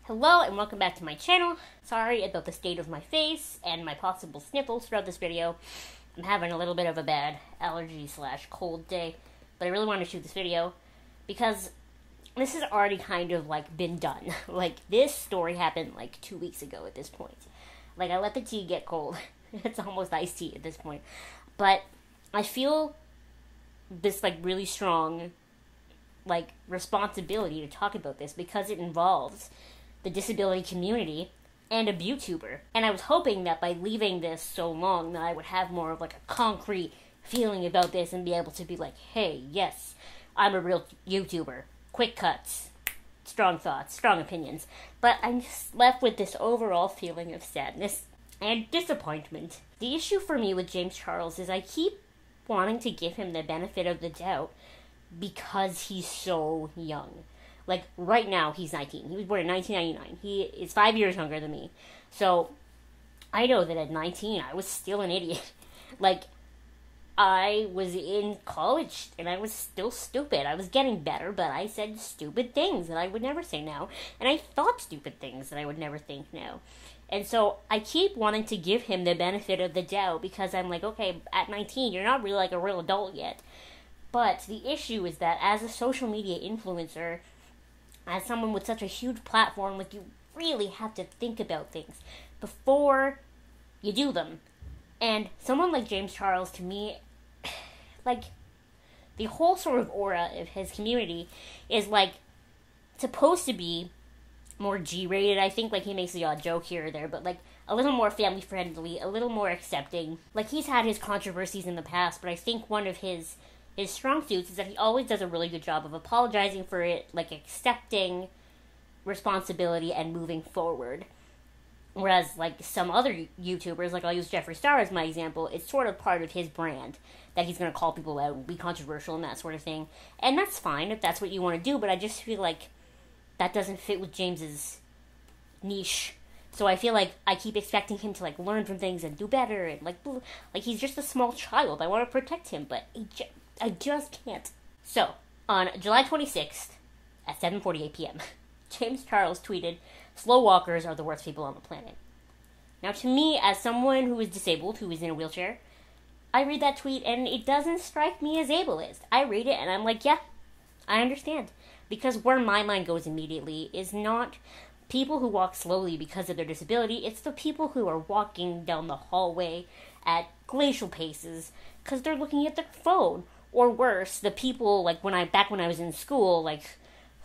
Hello and welcome back to my channel. Sorry about the state of my face and my possible sniffles throughout this video. I'm having a little bit of a bad allergy / cold day, but I really wanted to shoot this video because this has already kind of been done. This story happened 2 weeks ago at this point. I let the tea get cold. It's almost iced tea at this point. But I feel this really strong responsibility to talk about this because it involves the disability community and a YouTuber. And I was hoping that by leaving this so long that I would have more of a concrete feeling about this and be able to be hey, yes, I'm a real YouTuber. Quick cuts, strong thoughts, strong opinions. But I'm just left with this overall feeling of sadness and disappointment. The issue for me with James Charles is I keep wanting to give him the benefit of the doubt because he's so young. Right now, he's 19. He was born in 1999. He is 5 years younger than me. So, I know that at 19, I was still an idiot. I was in college, and I was still stupid. I was getting better, but I said stupid things that I would never say now. And I thought stupid things that I would never think now. And so, I keep wanting to give him the benefit of the doubt, because I'm okay, at 19, you're not really a real adult yet. But the issue is that as a social media influencer, as someone with such a huge platform, you really have to think about things before you do them. And someone like James Charles, to me, the whole sort of aura of his community is, supposed to be more G-rated. I think, he makes the odd joke here or there, but, a little more family-friendly, a little more accepting. He's had his controversies in the past, but I think one of his strong suits is that he always does a really good job of apologizing for it, accepting responsibility and moving forward. Whereas, some other YouTubers, I'll use Jeffree Star as my example, it's sort of part of his brand that he's going to call people out and be controversial and that sort of thing. And that's fine if that's what you want to do, but I just feel that doesn't fit with James's niche. So I feel I keep expecting him to, learn from things and do better, and, he's just a small child. I want to protect him, but I just can't. So, on July 26th, at 7:48 p.m., James Charles tweeted, "Slow walkers are the worst people on the planet." Now, to me, as someone who is disabled, who is in a wheelchair, I read that tweet and it doesn't strike me as ableist. I read it and I'm yeah, I understand. Because where my mind goes immediately is not people who walk slowly because of their disability, it's the people who are walking down the hallway at glacial paces because they're looking at their phone. Or worse, the people, when I was in school,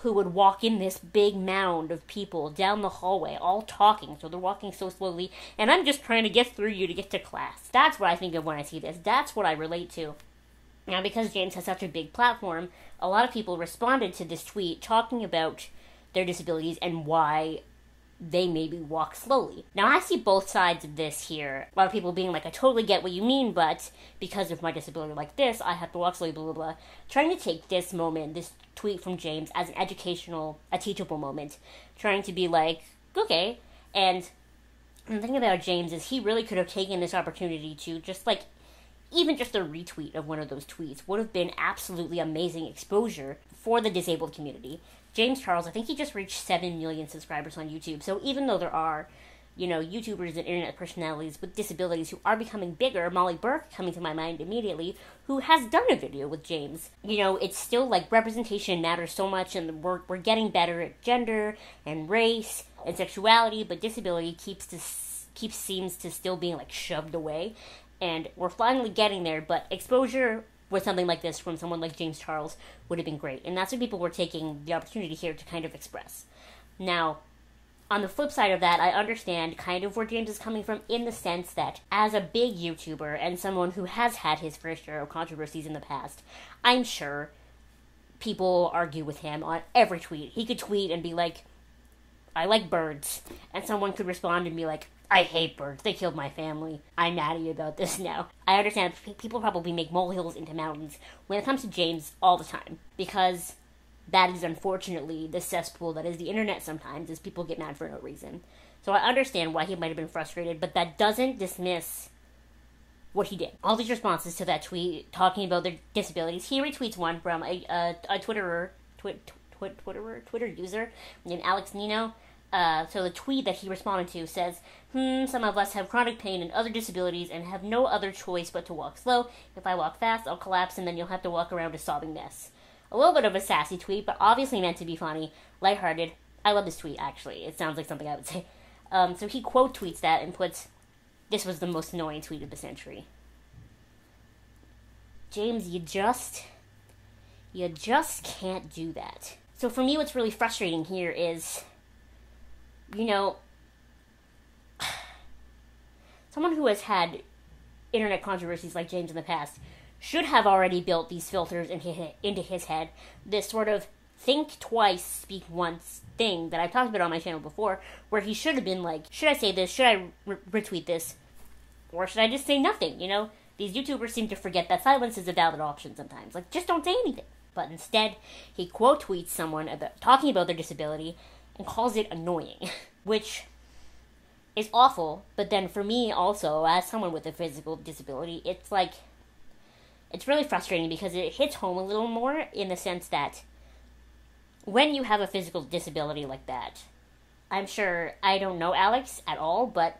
who would walk in this big mound of people down the hallway, all talking, so they're walking so slowly, and I'm just trying to get through you to get to class. That's what I think of when I see this. That's what I relate to. Now, because James has such a big platform, a lot of people responded to this tweet talking about their disabilities and why they maybe walk slowly. Now, I see both sides of this here. A lot of people being I totally get what you mean, but because of my disability like this, I have to walk slowly, blah, blah, blah. Trying to take this moment, this tweet from James, as an educational, a teachable moment. Trying to be okay. And the thing about James is he really could have taken this opportunity to just even just a retweet of one of those tweets would have been absolutely amazing exposure for the disabled community. James Charles, I think he just reached 7 million subscribers on YouTube. So even though there are, YouTubers and internet personalities with disabilities who are becoming bigger, Molly Burke coming to my mind immediately, who has done a video with James. It's still representation matters so much, and we're getting better at gender and race and sexuality, but disability seems to still being shoved away. And we're finally getting there, but exposure with something like this from someone like James Charles would have been great. And that's what people were taking the opportunity here to kind of express. Now, on the flip side of that, I understand kind of where James is coming from in the sense that as a big YouTuber and someone who has had his fair share of controversies in the past, I'm sure people argue with him on every tweet. He could tweet and be I like birds. And someone could respond and be I hate birds. They killed my family. I'm mad at you about this now. I understand people probably make molehills into mountains when it comes to James all the time. Because that is unfortunately the cesspool that is the internet sometimes, is people get mad for no reason. So I understand why he might have been frustrated, but that doesn't dismiss what he did. All these responses to that tweet talking about their disabilities, he retweets one from a Twitter user named Alex Nino So the tweet that he responded to says, some of us have chronic pain and other disabilities and have no other choice but to walk slow. If I walk fast, I'll collapse and then you'll have to walk around a sobbing mess. A little bit of a sassy tweet, but obviously meant to be funny, lighthearted. I love this tweet, actually. It sounds like something I would say. So he quote tweets that and puts, "This was the most annoying tweet of the century." James, you just can't do that. So for me, what's really frustrating here is, someone who has had internet controversies like James in the past should have already built these filters into his head, this sort of think twice, speak once thing that I've talked about on my channel before, where he should have been like, should I say this, should I retweet this, or should I just say nothing, These YouTubers seem to forget that silence is a valid option sometimes. Like, just don't say anything. But instead, he quote tweets someone talking about their disability and calls it annoying, which is awful. But then for me also, as someone with a physical disability, it's really frustrating because it hits home a little more in the sense that when you have a physical disability like that, I'm sure, I don't know Alex at all, but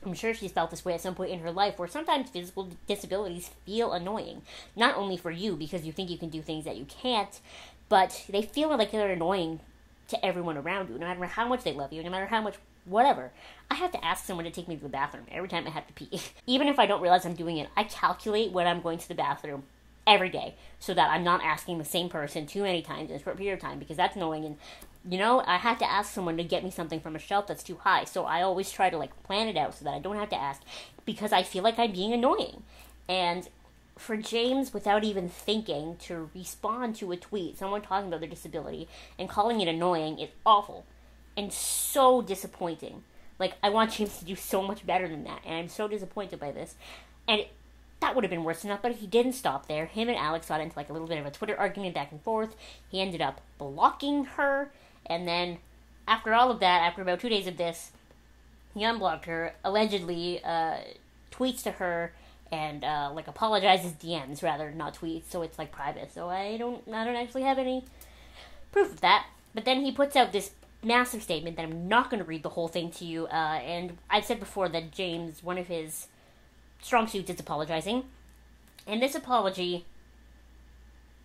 I'm sure she's felt this way at some point in her life, where sometimes physical disabilities feel annoying. Not only for you, because you think you can do things that you can't, but they feel like they're annoying to everyone around you, no matter how much they love you, no matter how much whatever. I have to ask someone to take me to the bathroom every time I have to pee. Even if I don't realize I'm doing it, I calculate when I'm going to the bathroom every day, so that I'm not asking the same person too many times in a short period of time, because that's annoying. And I have to ask someone to get me something from a shelf that's too high, so I always try to plan it out so that I don't have to ask, because I feel like I'm being annoying. And for James, without even thinking, to respond to a tweet, someone talking about their disability and calling it annoying, is awful and so disappointing. I want James to do so much better than that, and I'm so disappointed by this. And that would have been worse enough, but he didn't stop there. Him and Alex got into a little bit of a Twitter argument back and forth. He ended up blocking her, and then after all of that, after about 2 days of this, he unblocked her, allegedly tweets to her, and apologizes DMs rather, not tweets, so it's private. So I don't actually have any proof of that. But then he puts out this massive statement that I'm not going to read the whole thing to you, and I've said before that James, one of his strong suits is apologizing, and this apology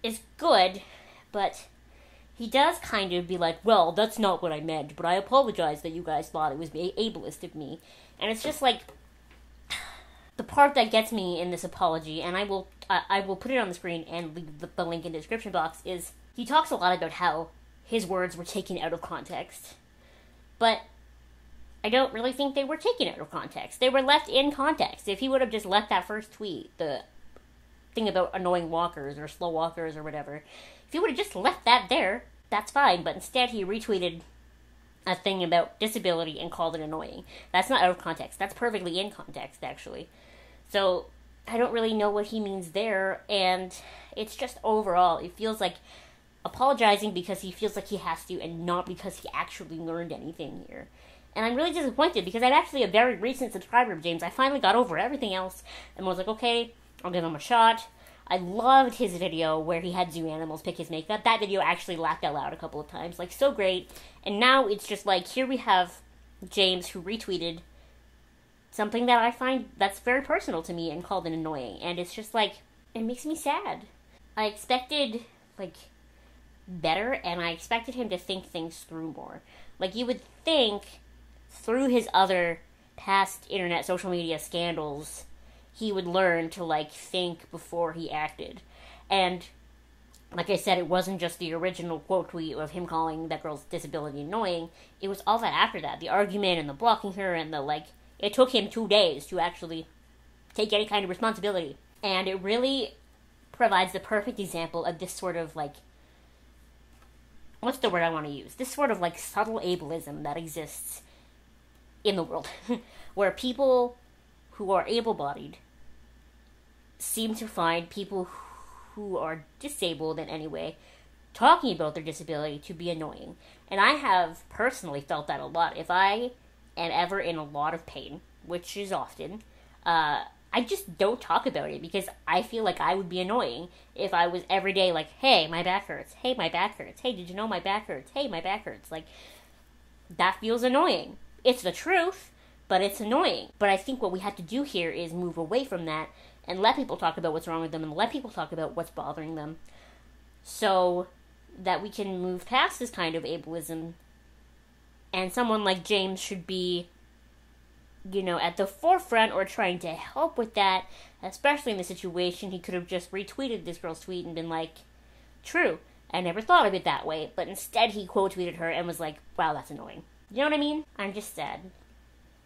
is good, but he does kind of be like, well, that's not what I meant, but I apologize that you guys thought it was ableist of me. And it's just the part that gets me in this apology, and I will put it on the screen and leave the link in the description box, is he talks a lot about how his words were taken out of context. But I don't really think they were taken out of context. They were left in context. If he would have just left that first tweet, the thing about annoying walkers or slow walkers or whatever, if he would have just left that there, that's fine. But instead he retweeted a thing about disability and called it annoying. That's not out of context. That's perfectly in context, actually. So I don't really know what he means there, and it's just overall, it feels like apologizing because he feels like he has to and not because he actually learned anything here. And I'm really disappointed because I'm actually a very recent subscriber of James. I finally got over everything else and was like, okay, I'll give him a shot. I loved his video where he had zoo animals pick his makeup. That video actually laughed out loud a couple of times. So great. And now it's just here we have James who retweeted something that I find that's very personal to me and called it annoying. And it's just it makes me sad. I expected better, and I expected him to think things through more. You would think through his other past internet social media scandals, he would learn to think before he acted. And like I said, it wasn't just the original quote tweet of him calling that girl's disability annoying. It was all that after that, the argument and the blocking her and the it took him 2 days to actually take any kind of responsibility. And it really provides the perfect example of this sort of what's the word I want to use? This sort of subtle ableism that exists in the world, where people who are able-bodied seem to find people who are disabled in any way talking about their disability to be annoying. And I have personally felt that a lot. If I am ever in a lot of pain, which is often, I just don't talk about it because I feel like I would be annoying if I was every day hey, my back hurts. Hey, my back hurts. Hey, did you know my back hurts? Hey, my back hurts. that feels annoying. It's the truth, but it's annoying. But I think what we have to do here is move away from that and let people talk about what's wrong with them and let people talk about what's bothering them so that we can move past this kind of ableism. And someone like James should be, at the forefront or trying to help with that, especially in the situation. He could have just retweeted this girl's tweet and been like, true, I never thought of it that way. But instead he quote tweeted her and was like, wow, that's annoying. You know what I mean? I'm just sad.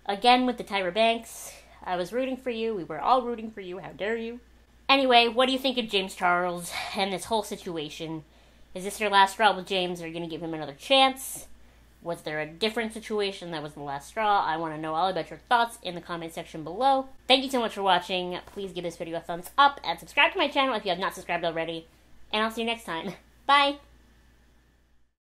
Again, with the Tyra Banks, I was rooting for you. We were all rooting for you. How dare you? Anyway, what do you think of James Charles and this whole situation? Is this your last straw with James? Are you going to give him another chance? Was there a different situation that was the last straw? I want to know all about your thoughts in the comment section below. Thank you so much for watching. Please give this video a thumbs up and subscribe to my channel if you have not subscribed already. And I'll see you next time. Bye!